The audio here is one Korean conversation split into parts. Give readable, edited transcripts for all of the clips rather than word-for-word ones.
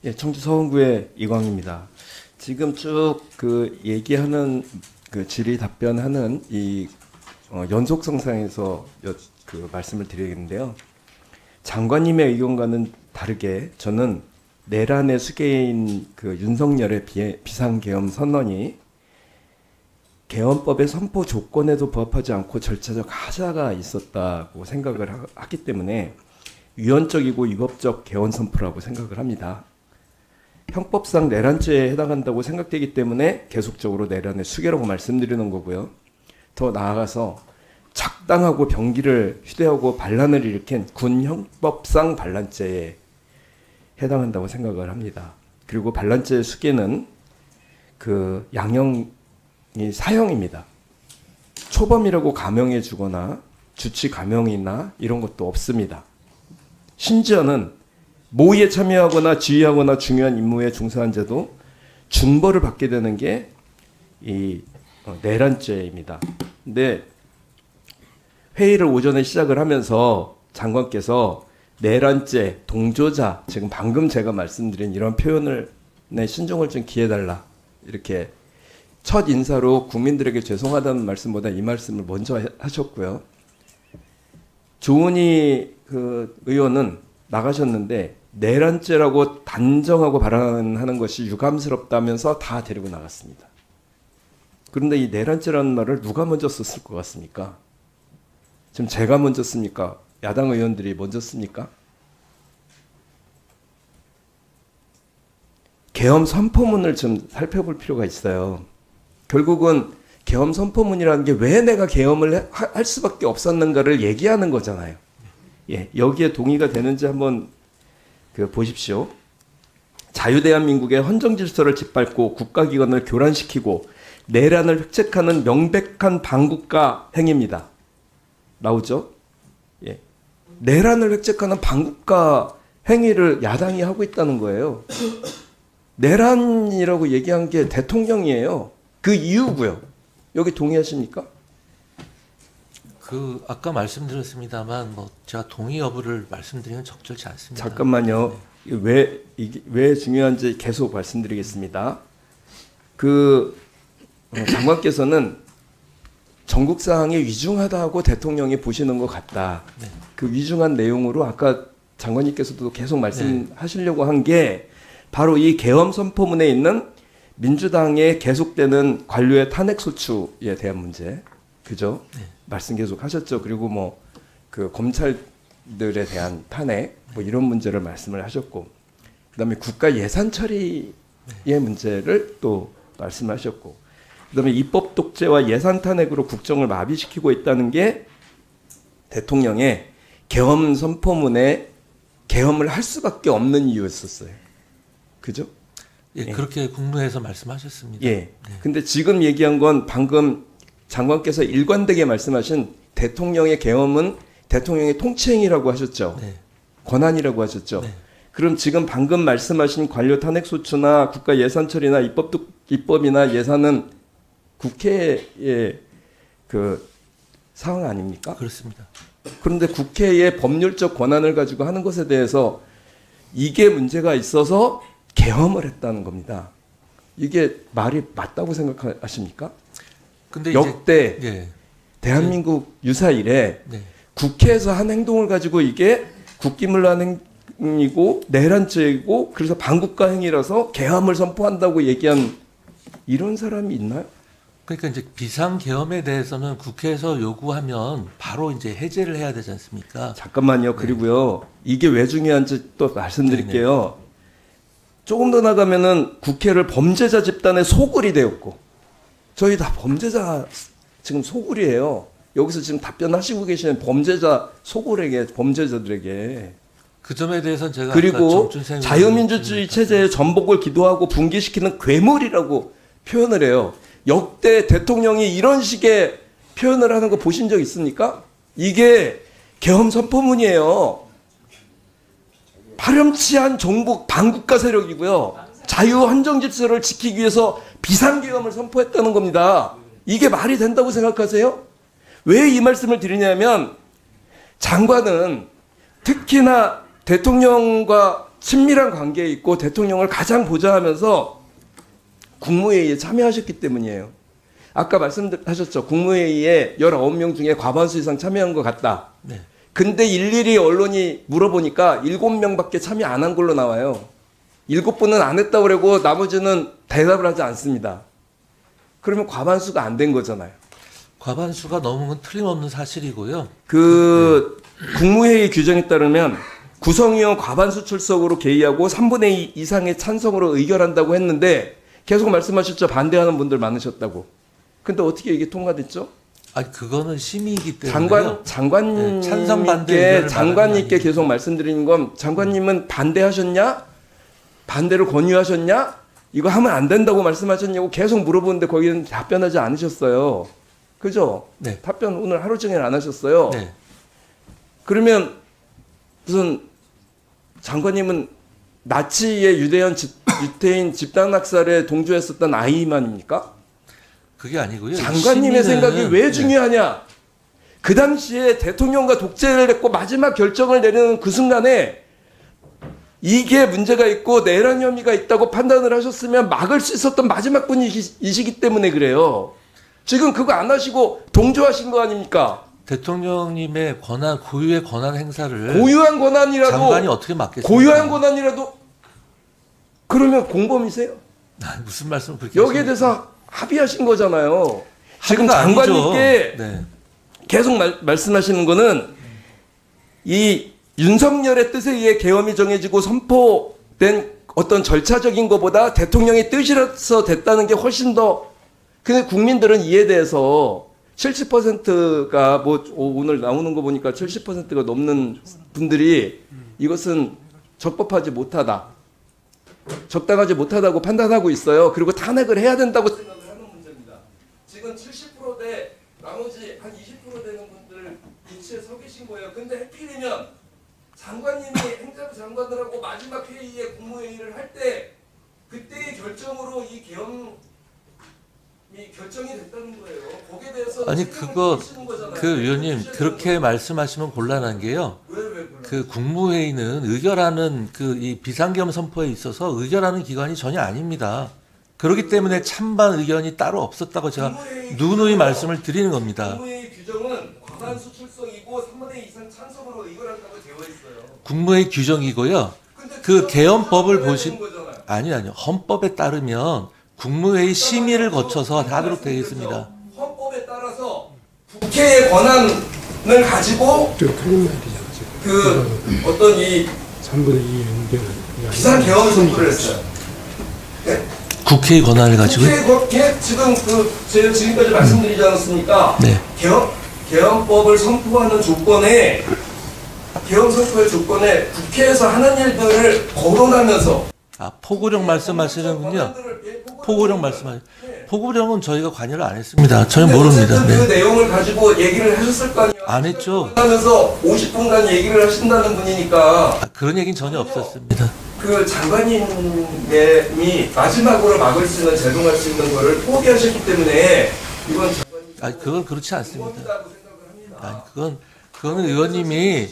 예, 청주 서원구의 이광입니다. 지금 쭉 그 얘기하는 그 질의 답변하는 이 연속성상에서 그 말씀을 드리겠는데요. 장관님의 의견과는 다르게 저는 내란의 수괴인 그 윤석열의 비상계엄 선언이 계엄법의 선포 조건에도 부합하지 않고 절차적 하자가 있었다고 생각을 하기 때문에 위헌적이고 위법적 계엄 선포라고 생각을 합니다. 형법상 내란죄에 해당한다고 생각되기 때문에 계속적으로 내란의 수괴라고 말씀드리는 거고요. 더 나아가서 작당하고 병기를 휴대하고 반란을 일으킨 군 형법상 반란죄에 해당한다고 생각을 합니다. 그리고 반란죄의 수괴는 그 양형이 사형입니다. 초범이라고 감형해 주거나 주치 감형이나 이런 것도 없습니다. 심지어는 모의에 참여하거나 지휘하거나 중요한 임무에 중사한 자도 중벌을 받게 되는 게 이 내란죄입니다. 근데 회의를 오전에 시작을 하면서 장관께서 내란죄, 동조자, 지금 방금 제가 말씀드린 이런 표현을 신중을 좀 기해달라 이렇게 첫 인사로 국민들에게 죄송하다는 말씀보다 이 말씀을 먼저 하셨고요. 조은희 그 의원은 나가셨는데 내란죄라고 단정하고 발언하는 것이 유감스럽다면서 다 데리고 나갔습니다. 그런데 이 내란죄라는 말을 누가 먼저 썼을 것 같습니까? 지금 제가 먼저 씁니까? 야당 의원들이 먼저 씁니까? 계엄 선포문을 좀 살펴볼 필요가 있어요. 결국은 계엄 선포문이라는 게 왜 내가 계엄을 할 수밖에 없었는가를 얘기하는 거잖아요. 예, 여기에 동의가 되는지 한번 보십시오. 자유대한민국의 헌정질서를 짓밟고 국가기관을 교란시키고 내란을 획책하는 명백한 반국가 행위입니다. 나오죠? 예. 내란을 획책하는 반국가 행위를 야당이 하고 있다는 거예요. 내란이라고 얘기한 게 대통령이에요. 그 이유고요. 여기 동의하십니까? 아까 말씀드렸습니다만 제가 동의 여부를 말씀드리면 적절치 않습니다. 잠깐만요. 네. 왜 중요한지 계속 말씀드리겠습니다. 장관께서는 전국 사항이 위중하다고 대통령이 보시는 것 같다. 네. 그 위중한 내용으로 아까 장관님께서도 계속 말씀하시려고 한 게 바로 이 계엄 선포문에 있는 민주당의 계속되는 관료의 탄핵 소추에 대한 문제. 그죠? 네. 말씀 계속 하셨죠. 그리고 검찰들에 대한 탄핵 이런 문제를 말씀을 하셨고, 그다음에 국가 예산 처리의 문제를 또 말씀하셨고, 그다음에 입법 독재와 예산 탄핵으로 국정을 마비시키고 있다는 게 대통령의 계엄 선포문에 계엄을 할 수밖에 없는 이유였었어요. 그죠? 예, 그렇게 국무회에서 말씀하셨습니다. 예. 네. 근데 지금 얘기한 건 방금 장관께서 일관되게 말씀하신 대통령의 계엄은 대통령의 통치행위라고 하셨죠. 네. 권한이라고 하셨죠. 네. 그럼 지금 방금 말씀하신 관료 탄핵소추나 국가 예산 처리나 입법이나 예산은 국회의 사항 아닙니까? 그렇습니다. 그런데 국회의 법률적 권한을 가지고 하는 것에 대해서 이게 문제가 있어서 계엄을 했다는 겁니다. 이게 말이 맞다고 생각하십니까? 근데 역대 대한민국 유사 이래 국회에서 한 행동을 가지고 이게 국기문란 행위고 내란죄이고 그래서 반국가 행위라서 계엄을 선포한다고 얘기한 이런 사람이 있나요? 그러니까 이제 비상계엄에 대해서는 국회에서 요구하면 바로 이제 해제를 해야 되지 않습니까? 잠깐만요. 그리고요. 이게 왜 중요한지 또 말씀드릴게요. 조금 더 나가면은 국회를 범죄자 집단의 소굴이 되었고, 저희 다 범죄자 지금 소굴이에요. 여기서 지금 답변하시고 계시는 범죄자 소굴에게, 범죄자들에게. 그 점에 대해서는 제가 그리고 자유민주주의 체제의 전복을 기도하고 붕괴시키는 괴물이라고 표현을 해요. 역대 대통령이 이런 식의 표현을 하는 거 보신 적 있습니까? 이게 계엄 선포문이에요. 파렴치한 종북 반국가 세력이고요. 자유 헌정 질서를 지키기 위해서 비상계엄을 선포했다는 겁니다. 이게 말이 된다고 생각하세요? 왜 이 말씀을 드리냐면 장관은 특히나 대통령과 친밀한 관계에 있고 대통령을 가장 보좌하면서 국무회의에 참여하셨기 때문이에요. 아까 말씀하셨죠. 국무회의에 19명 중에 과반수 이상 참여한 것 같다. 네. 근데 일일이 언론이 물어보니까 7명밖에 참여 안 한 걸로 나와요. 7분은 안 했다고 그러고 나머지는 대답을 하지 않습니다. 그러면 과반수가 안 된 거잖아요. 과반수가 넘은 건 틀림없는 사실이고요. 국무회의 규정에 따르면 구성위원 과반수 출석으로 개의하고 3분의 2 이상의 찬성으로 의결한다고 했는데 계속 말씀하셨죠. 반대하는 분들 많으셨다고. 근데 어떻게 이게 통과됐죠? 아니 그거는 심의이기 때문에 장관님께 계속 말씀드리는 건 장관님은 반대하셨냐? 반대를 권유하셨냐? 이거 하면 안 된다고 말씀하셨냐고 계속 물어보는데 거기는 답변하지 않으셨어요. 그죠? 네. 답변 오늘 하루 종일 안 하셨어요. 네. 그러면 무슨 장관님은 나치의 유태인 집단 학살에 동조했었던 아이만입니까? 그게 아니고요. 장관님의 생각이 왜 중요하냐? 그 당시에 대통령과 독재를 했고 마지막 결정을 내리는 그 순간에 이게 문제가 있고 내란 혐의가 있다고 판단을 하셨으면 막을 수 있었던 마지막 분이시기 때문에 그래요. 지금 그거 안 하시고 동조하신 거 아닙니까? 대통령님의 권한, 고유의 권한 행사를 고유한 권한이라도 장관이 어떻게 맡겠습니까? 고유한 권한이라도 그러면 공범이세요? 무슨 말씀을 그렇게 여기에 대해서 합의하신 거잖아요. 지금 합의가 장관님께 네. 계속 말씀하시는 거는 이 윤석열의 뜻에 의해 계엄이 정해지고 선포된 어떤 절차적인 것보다 대통령의 뜻이라서 됐다는 게 훨씬 더 근데 국민들은 이에 대해서 70%가 뭐 오늘 나오는 거 보니까 70%가 넘는 분들이 이것은 적법하지 못하다. 적당하지 못하다고 판단하고 있어요. 그리고 탄핵을 해야 된다고 생각을 하는 문제입니다. 지금 70%대 나머지 한 20% 되는 분들 위치에 서 계신 거예요. 근데 해필이면 장관님이 행정부 장관들하고 마지막 회의에 국무회의를 할 때 그때의 결정으로 이 계엄이 결정이 됐다는 거예요. 거기에 대해서 아니 그거 그 의원님 그렇게 말씀하시면 곤란한 게요. 그 국무회의는 의결하는 그 이 비상계엄 선포에 있어서 의결하는 기관이 전혀 아닙니다. 그렇기 때문에 찬반 의견이 따로 없었다고 제가 누누이 말씀을 드리는 겁니다. 국무회의 규정은 과반수 출석이고 3분의 2 이상 찬성으로 의결한다고 되어 있어요. 국무회의 규정이고요. 그 계엄법을 아니요. 헌법에 따르면 국무회의 심의를 거쳐서 하도록 되어 있습니다. 헌법에 따라서 국회의 권한을 가지고 틀린 말이잖아. 그 어떤 이 3분의 2 의견을 비상계엄 선포를 했어요. 네? 국회의 권한을 가지고 국회 지금 제가 지금까지 말씀드리지 않았습니까? 네. 계엄법을 선포하는 조건에 계엄 선포의 조건에 국회에서 하는 일들을 거론하면서 포고령 말씀하시는군요. 포고령 말씀하시. 포고령은 저희가 관여를 안 했습니다. 저는 모릅니다. 그 내용을 가지고 얘기를 하셨을 거 아니에요. 안 했죠. 하면서 50분간 얘기를 하신다는 분이니까 그런 얘기는 전혀 없었습니다. 그 장관님이 마지막으로 막을 수 있는 제동할 수 있는 거를 포기하셨기 때문에 이건 장관님 그건 그렇지 않습니다. 생각을 합니다. 그거는 의원님이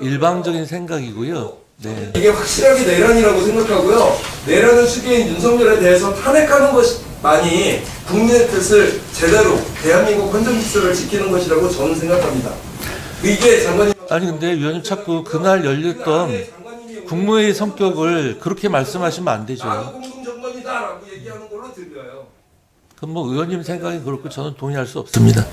일방적인 생각이고요. 네. 이게 확실하게 내란이라고 생각하고요. 내란을 수기인 윤석열에 대해서 탄핵하는 것만이 국민의 뜻을 제대로 대한민국 헌정 질서를 지키는 것이라고 저는 생각합니다. 이게 장관님 아니 근데 의원님 자꾸 그날 열렸던 국무회의 성격을 그렇게 말씀하시면 안 되죠. 공동정권이다라고 얘기하는 걸로 들려요. 그건 뭐 의원님 생각이 그렇고 저는 동의할 수 없습니다.